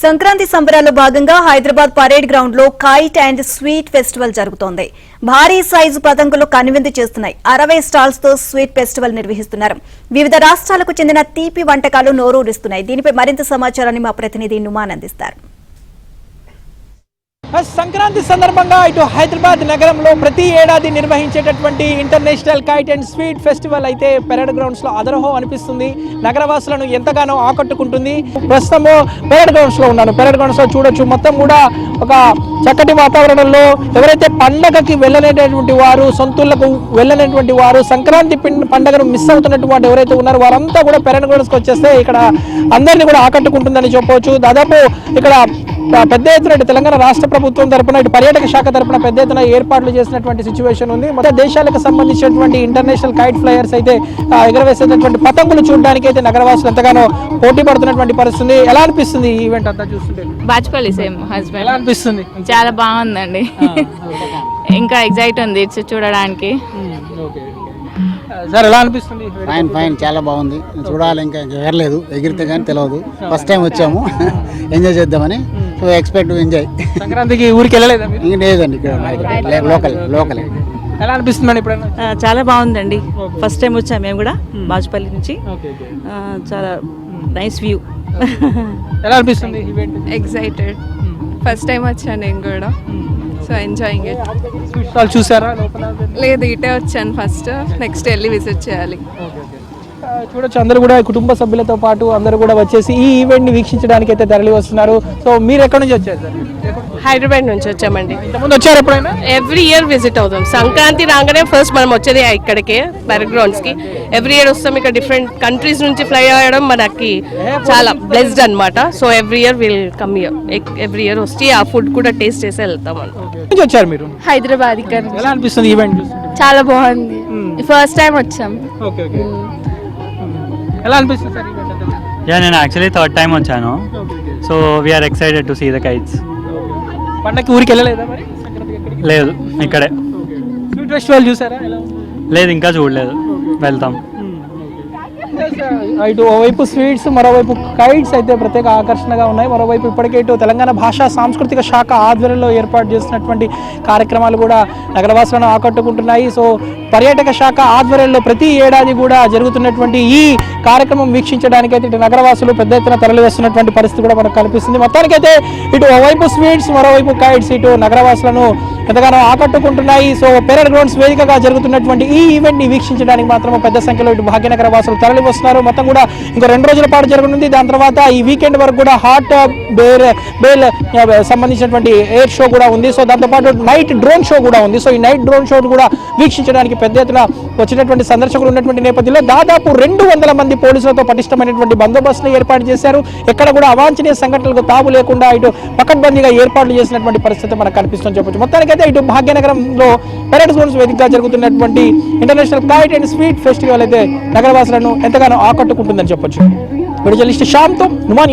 సంక్రాంతి సంబరాల్లో భాగంగా Hyderabad parade ground లో కైట్ అండ్ స్వీట్ ఫెస్టివల్ జరుగుతోంది. భారీ సైజు పతంగులు కనువిందు చేస్తున్నాయి. 60 స్టాల్స్ తో స్వీట్ ఫెస్టివల్ నిర్వహిస్తున్నారు. వివిధ రాష్ట్రాలకు చెందిన తీపి వంటకాలు నోరూరిస్తున్నాయి. దీనిపై మరింత సమాచారాన్ని మా ప్రతినిధి నుమాన్ అందిస్తారు. సంక్రాంతి సందర్భంగా ఇటు హైదరాబాద్ నగరంలో ప్రతి ఏడాది నిర్వహించేటటువంటి international kite and sweet festival అయితే పెరేడ్ గ్రౌండ్స్ లో అదరహో అనిపిస్తుంది. నగరవాసులను ఎంతగానో ఆకట్టుకుంటుంది. ప్రస్తుతము పెరేడ్ గ్రౌండ్స్ లో ఉన్నాను. పెరేడ్ గ్రౌండ్స్ లో చూడొచ్చు, మొత్తం కూడా ఒక చక్కటి వాతావరణంలో ఎవరైతే పండగకి వెళ్ళలేనటువంటి వారు, సొంతూళ్లకు వెళ్ళలేనటువంటి వారు, సంక్రాంతి పండుగను మిస్ అవుతున్నటువంటి ఎవరైతే ఉన్నారో వారంతా కూడా పెరేడ్ గ్రౌండ్స్కి వచ్చేస్తే ఇక్కడ అందరినీ కూడా ఆకట్టుకుంటుందని చెప్పవచ్చు. దాదాపు ఇక్కడ పెద్ద ఎత్తున తెలంగాణ రాష్ట్ర ప్రభుత్వం తరపున ఇటు పర్యాటక శాఖ తరపున పెద్ద ఎత్తున ఏర్పాట్లు చేసినటువంటి సిచ్యువేషన్ ఉంది. మొత్తం దేశాలకు సంబంధించినటువంటి ఇంటర్నేషనల్ కైట్ ఫ్లైయర్స్ అయితే ఎగరవేసేటటువంటి పతంగులు చూడడానికి అయితే నగరవాసులు ఎంతగానో పోటీ పడుతున్నటువంటి పరిస్థితి. ఎలా అనిపిస్తుంది ఈ ఈవెంట్ అంతా చూస్తుంటే? Bachupally same husband. ఎలా అనిపిస్తుంది? చాలా బాగుందండి. ఇంకా ఎగ్జైట్ ఉంది చూడడానికి. సార్ ఎలా అనిపిస్తుంది? ఫైన్ ఫైన్, చాలా బాగుంది. చూడాలి, ఇంకా ఎగరలేదు, ఎగిరితే కానీ తెలియదు. ఫస్ట్ టైం వచ్చాము, ఎంజాయ్ చేద్దామని. So expect enjoy. సంక్రాంతికి ఊరికి వెళ్ళలేదా? లేదండి, ఇక్కడ లోకల్. ఎలా అనిపిస్తుంది మేడం ఇప్పుడైనా? చాలా బాగుందండి. ఫస్ట్ టైం వచ్చాము మేము కూడా బాచుపల్లి నుంచి. చాలా నైస్ వ్యూ. ఎలా అనిపిస్తుంది ఈవెంట్? ఎక్సైటెడ్. ఫస్ట్ టైం వచ్చాను నేను కూడా. So enjoying it. Sweet stall చూసారా లోపల? లేదు, ఇటే వచ్చాను ఫస్ట్. నెక్స్ట్ వెళ్ళి విజిట్ చేయాలి. చూడొచ్చు, అందరూ కూడా కుటుంబ సభ్యులతో పాటు అందరూ కూడా వచ్చేసి ఈ ఈవెంట్ ని వీక్షించడానికి అయితే తరలి వస్తున్నారు. సో మీరు ఎక్కడి నుంచి వచ్చారు సార్? హైదరాబాద్ నుంచి వచ్చామండి. ఇంతకుముందు వచ్చారు ఎప్పుడైనా? ఎవ్రీ ఇయర్ విజిట్ అవుతాం. సంక్రాంతి రాగానే ఫస్ట్ మనం వచ్చేది ఇక్కడికే, పెరేడ్ గ్రౌండ్స్ కి. ఎవ్రీ ఇయర్ వస్తాం. ఇక్కడ డిఫరెంట్ కంట్రీస్ నుంచి ఫ్లై అవ్వడం మనకి చాలా బ్లెస్డ్ అనమాట. So every year will come here. Every year వచ్చి ఆ ఫుడ్ కూడా టేస్ట్ చేసి వెళ్తాం. వచ్చారు మీరు? హైదరాబాద్. ఇక్కడ ఎలా అనిపిస్తుంది ఈవెంట్? చాలా బాగుంది. ఫస్ట్ టైం వచ్చాం. ఎలా అనిపిస్తుంది సార్ ఈవెంట్? నేను యాక్చువల్లీ థర్డ్ టైం వచ్చాను. So we're excited to see the kites. పండగకి ఊరికి వెళ్ళలేదా మరి? లేదు, ఇక్కడే. స్వీట్ ఫెస్టివల్ చూసారా? లేదు, ఇంకా చూడలేదు, వెళ్తాం. ఇటు ఓవైపు స్వీట్స్, మరోవైపు కైట్స్ అయితే ప్రత్యేక ఆకర్షణగా ఉన్నాయి. మరోవైపు ఇప్పటికే ఇటు తెలంగాణ భాషా సాంస్కృతిక శాఖ ఆధ్వర్యంలో ఏర్పాటు చేసినటువంటి కార్యక్రమాలు కూడా నగరవాసులను ఆకట్టుకుంటున్నాయి. సో పర్యాటక శాఖ ఆధ్వర్యంలో ప్రతి ఏడాది కూడా జరుగుతున్నటువంటి ఈ కార్యక్రమం వీక్షించడానికైతే ఇటు నగరవాసులు పెద్ద ఎత్తున తరలి వస్తున్నటువంటి పరిస్థితి కూడా మనకు కనిపిస్తుంది. మొత్తానికైతే ఇటు ఓవైపు స్వీట్స్, మరోవైపు కైట్స్ ఇటు నగరవాసులను ఎంతగానో ఆకట్టుకుంటున్నాయి. సో పెరేడ్ గ్రౌండ్స్ వేదికగా జరుగుతున్నటువంటి ఈ ఈవెంట్ ని వీక్షించడానికి మాత్రం పెద్ద సంఖ్యలో ఇటు భాగ్యనగర వాసులు తరలి వస్తున్నారు. మొత్తం కూడా ఇంకో 2 రోజుల పాటు జరగనుంది. దాని తర్వాత ఈ వీకెండ్ వరకు కూడా హాట్ బేల్ సంబంధించినటువంటి ఎయిర్ షో కూడా ఉంది. సో దాంతోపాటు నైట్ డ్రోన్ షో కూడా ఉంది. సో ఈ నైట్ డ్రోన్ షో కూడా వీక్షించడానికి పెద్ద ఎత్తున వచ్చినటువంటి సందర్శకులు ఉన్నటువంటి నేపథ్యంలో దాదాపు 200 మంది పోలీసులతో పటిష్టమైనటువంటి బందోబస్తును ఏర్పాటు చేశారు. ఎక్కడ కూడా అవాంఛనీయ సంఘటనలకు తావు లేకుండా ఇటు పకడ్బందీగా ఏర్పాట్లు చేసినటువంటి పరిస్థితి మనకు కనిపిస్తుందని చెప్పొచ్చు. మొత్తానికైతే ఇటు భాగ్యనగరంలో పెరేడ్ గ్రౌండ్స్ వేదికగా జరుగుతున్నటువంటి international kite and sweet festival అయితే నగరవాసులను ఎంతగానో ఆకట్టుకుంటుందని చెప్పొచ్చు. వీడియో జర్నలిస్ట్ శ్యామ్తో నుమాన్.